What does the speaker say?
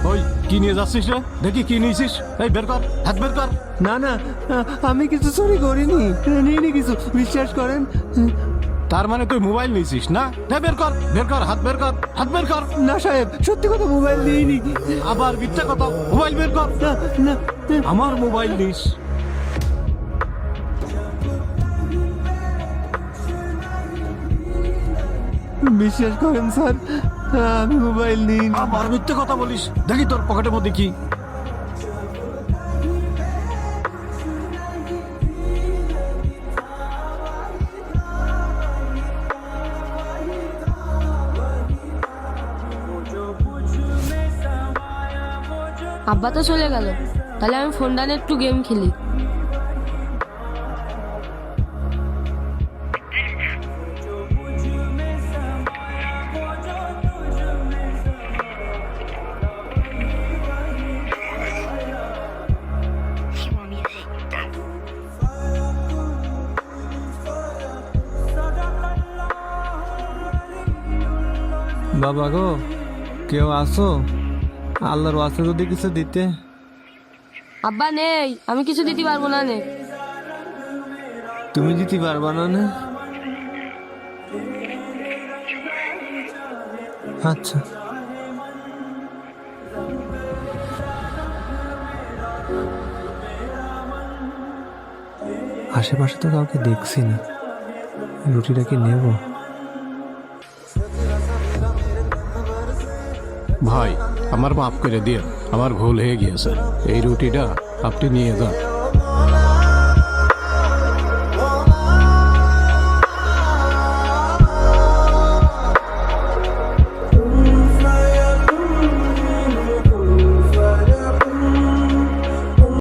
ওই কি নিয়ে যাচ্ছিস রে? দেখি কি নিয়েছিস। এই বের কর, হাত বের কর। না না, আমি কিছু চুরি করিনি, নিইনি কিছু, বিশ্বাস করেন। তার মানে তুই মোবাইল নিয়েছিস না? বের কর, বের কর, হাত বের কর, হাত বের কর। না সাহেব, সত্যি কথা, মোবাইল নিইনি। আবার মিথ্যা কথা, মোবাইল বের কর। না না, আমার মোবাইল নিস? বিশ্বাস করেন স্যার, আমি মোবাইল নিইনি। আবার মিথ্যা কথা বলিস। দেখি তোর পকেটের মধ্যে কি। আব্বা তো চলে গেল, তাহলে আমি ফোনটা নিয়ে একটু গেম খেলি। বাবা গো, কেউ আসো, আল্লাহর ওয়াস্তে যদি কিছু দিতে। আব্বা নেই, আমি কিছু দিতে পারবো না নে। তুমি দিতে পারবা না না? আচ্ছা। আশেপাশে তো কাউকে দেখছি না, রুটিটা কি নেব? ভাই, আমার মাফ করে দিয়ে, আমার ভুল হয়ে গিয়েছে। এই রুটিটা আপনি নিয়ে যান।